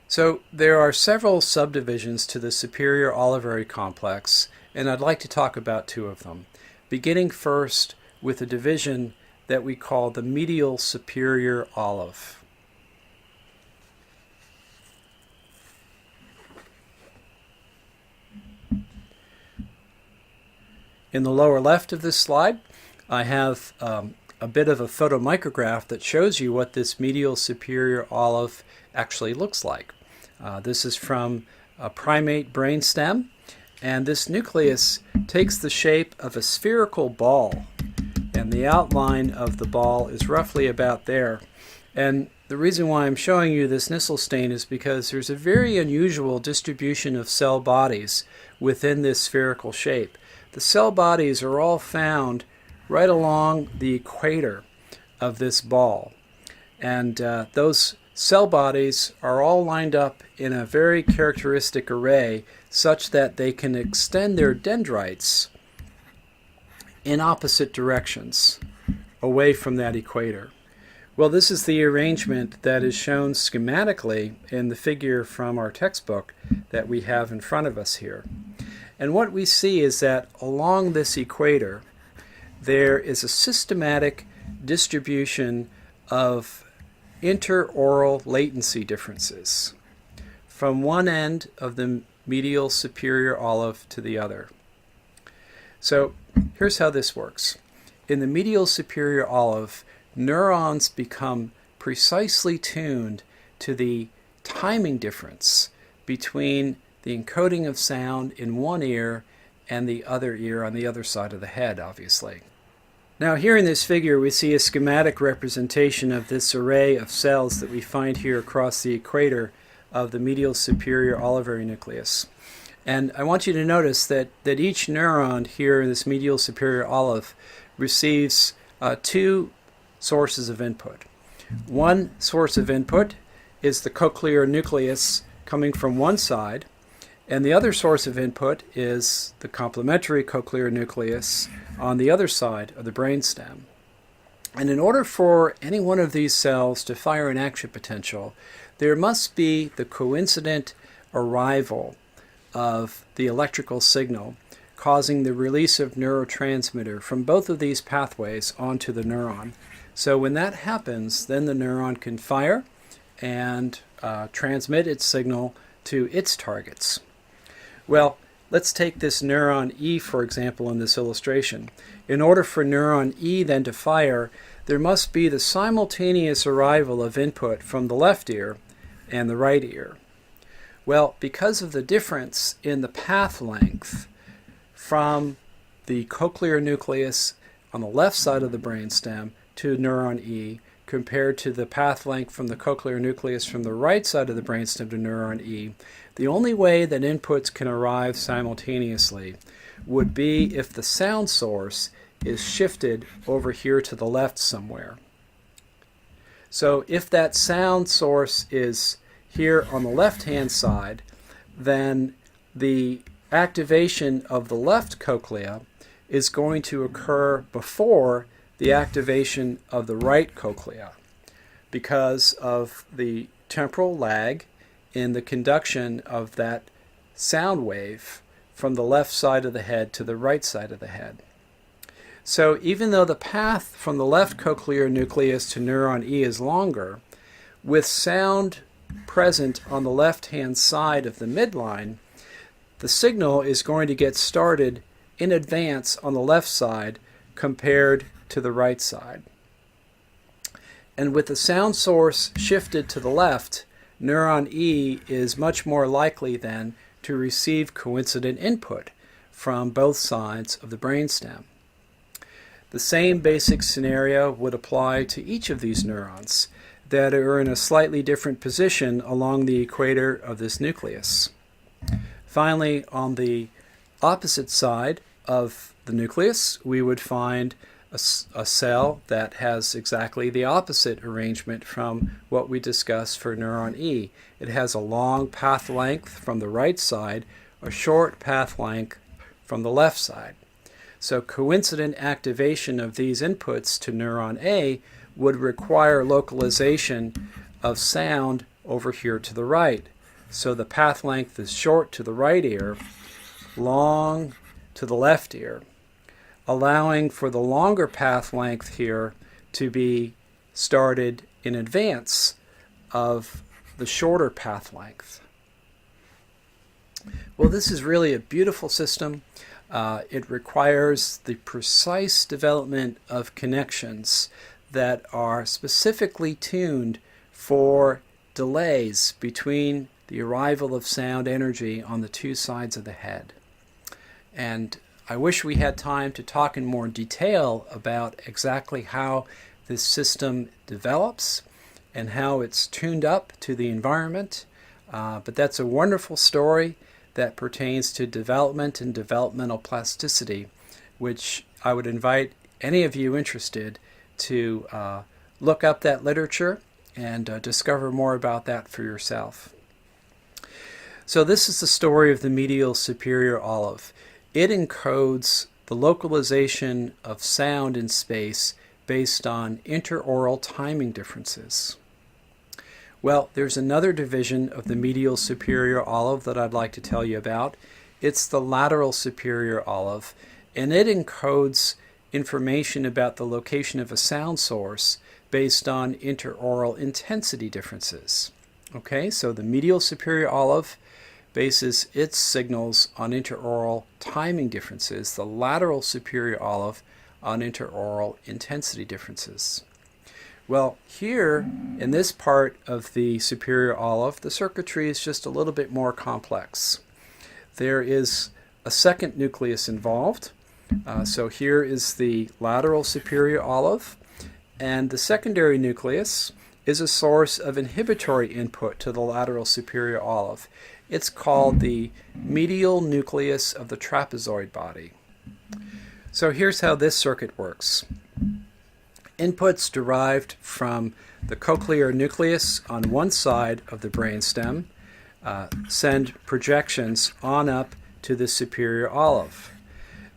So there are several subdivisions to the superior olivary complex, and I'd like to talk about two of them, beginning first with a division that we call the medial superior olive. In the lower left of this slide, I have a bit of a photomicrograph that shows you what this medial superior olive actually looks like. This is from a primate brainstem, and this nucleus takes the shape of a spherical ball, and the outline of the ball is roughly about there. And the reason why I'm showing you this Nissl stain is because there's a very unusual distribution of cell bodies within this spherical shape. The cell bodies are all found right along the equator of this ball, and those cell bodies are all lined up in a very characteristic array such that they can extend their dendrites in opposite directions away from that equator. Well, this is the arrangement that is shown schematically in the figure from our textbook that we have in front of us here. And what we see is that along this equator there is a systematic distribution of interoral latency differences from one end of the medial superior olive to the other. So here's how this works. In the medial superior olive, neurons become precisely tuned to the timing difference between the encoding of sound in one ear and the other ear on the other side of the head, obviously. Now here in this figure we see a schematic representation of this array of cells that we find here across the equator of the medial superior olivary nucleus. And I want you to notice that each neuron here in this medial superior olive receives two sources of input. One source of input is the cochlear nucleus coming from one side, and the other source of input is the complementary cochlear nucleus on the other side of the brainstem. And in order for any one of these cells to fire an action potential, there must be the coincident arrival of the electrical signal causing the release of neurotransmitter from both of these pathways onto the neuron. So when that happens, then the neuron can fire and transmit its signal to its targets. Well, let's take this neuron E, for example, in this illustration. In order for neuron E then to fire, there must be the simultaneous arrival of input from the left ear and the right ear. Well, because of the difference in the path length from the cochlear nucleus on the left side of the brainstem to neuron E compared to the path length from the cochlear nucleus from the right side of the brainstem to neuron E, the only way that inputs can arrive simultaneously would be if the sound source is shifted over here to the left somewhere. So if that sound source is here on the left-hand side, then the activation of the left cochlea is going to occur before the activation of the right cochlea because of the temporal lag in the conduction of that sound wave from the left side of the head to the right side of the head. So even though the path from the left cochlear nucleus to neuron E is longer, with sound present on the left-hand side of the midline, the signal is going to get started in advance on the left side compared to the right side. And with the sound source shifted to the left, neuron E is much more likely then to receive coincident input from both sides of the brainstem. The same basic scenario would apply to each of these neurons that are in a slightly different position along the equator of this nucleus. Finally, on the opposite side of the nucleus, we would find a cell that has exactly the opposite arrangement from what we discussed for neuron E. It has a long path length from the right side, a short path length from the left side. So coincident activation of these inputs to neuron A would require localization of sound over here to the right, So the path length is short to the right ear, long to the left ear, allowing for the longer path length here to be started in advance of the shorter path length. Well, this is really a beautiful system. It requires the precise development of connections that are specifically tuned for delays between the arrival of sound energy on the two sides of the head. And I wish we had time to talk in more detail about exactly how this system develops and how it's tuned up to the environment. But that's a wonderful story that pertains to development and developmental plasticity, which I would invite any of you interested to look up that literature and discover more about that for yourself. So this is the story of the medial superior olive. It encodes the localization of sound in space based on interaural timing differences. Well, there's another division of the medial superior olive that I'd like to tell you about. It's the lateral superior olive, and it encodes information about the location of a sound source based on interaural intensity differences. Okay, so the medial superior olive bases its signals on interaural timing differences, the lateral superior olive on interaural intensity differences. Well, here in this part of the superior olive, the circuitry is just a little bit more complex. There is a second nucleus involved. So here is the lateral superior olive, and the secondary nucleus is a source of inhibitory input to the lateral superior olive. It's called the medial nucleus of the trapezoid body. So here's how this circuit works. Inputs derived from the cochlear nucleus on one side of the brainstem send projections on up to the superior olive.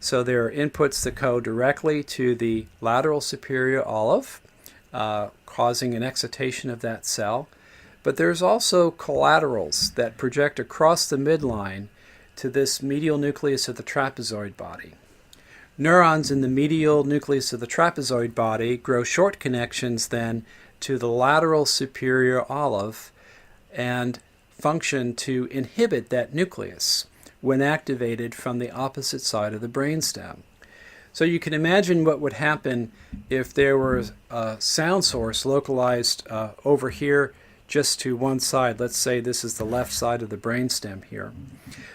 So there are inputs that go directly to the lateral superior olive, causing an excitation of that cell. But there's also collaterals that project across the midline to this medial nucleus of the trapezoid body. Neurons in the medial nucleus of the trapezoid body grow short connections then to the lateral superior olive and function to inhibit that nucleus when activated from the opposite side of the brainstem. So you can imagine what would happen if there were a sound source localized over here just to one side. Let's say this is the left side of the brainstem here.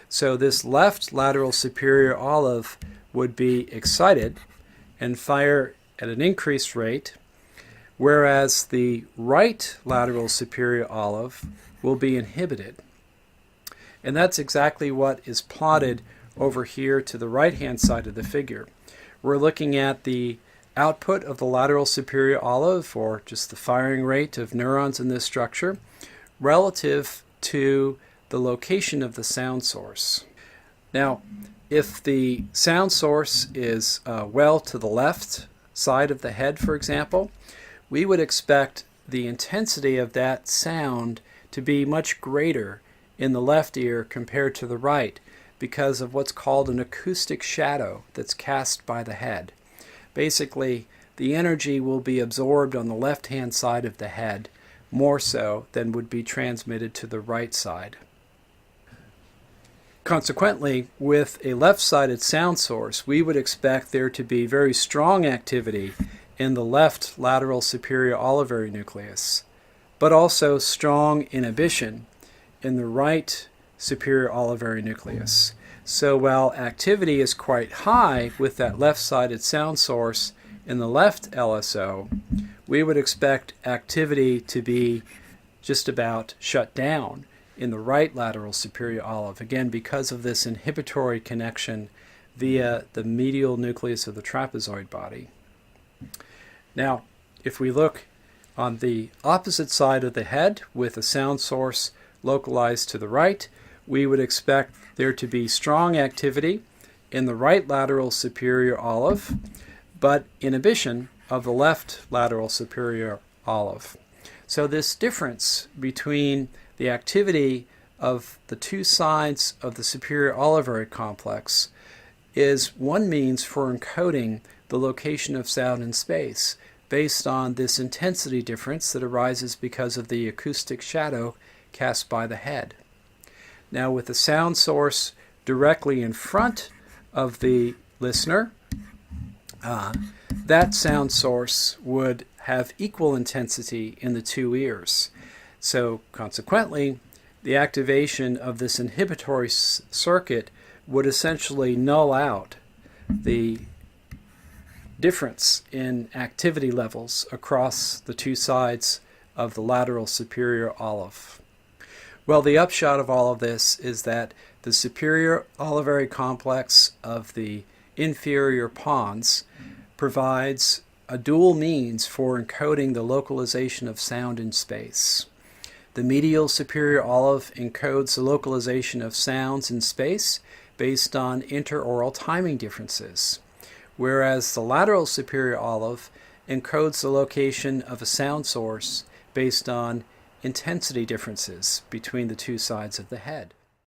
So this left lateral superior olive would be excited and fire at an increased rate, whereas the right lateral superior olive will be inhibited. And that's exactly what is plotted over here to the right-hand side of the figure. We're looking at the output of the lateral superior olive, or just the firing rate of neurons in this structure, relative to the location of the sound source. Now, if the sound source is well to the left side of the head, for example, we would expect the intensity of that sound to be much greater in the left ear compared to the right because of what's called an acoustic shadow that's cast by the head. Basically, the energy will be absorbed on the left-hand side of the head more so than would be transmitted to the right side. Consequently, with a left-sided sound source, we would expect there to be very strong activity in the left lateral superior olivary nucleus, but also strong inhibition in the right superior olivary nucleus. So while activity is quite high with that left-sided sound source in the left LSO, we would expect activity to be just about shut down in the right lateral superior olive, again because of this inhibitory connection via the medial nucleus of the trapezoid body. Now, if we look on the opposite side of the head with a sound source localized to the right, we would expect there to be strong activity in the right lateral superior olive, but inhibition of the left lateral superior olive. So this difference between the activity of the two sides of the superior olivary complex is one means for encoding the location of sound in space based on this intensity difference that arises because of the acoustic shadow cast by the head. Now, with the sound source directly in front of the listener, that sound source would have equal intensity in the two ears. So consequently, the activation of this inhibitory circuit would essentially null out the difference in activity levels across the two sides of the lateral superior olive. Well, the upshot of all of this is that the superior olivary complex of the inferior pons provides a dual means for encoding the localization of sound in space. The medial superior olive encodes the localization of sounds in space based on interaural timing differences, whereas the lateral superior olive encodes the location of a sound source based on intensity differences between the two sides of the head.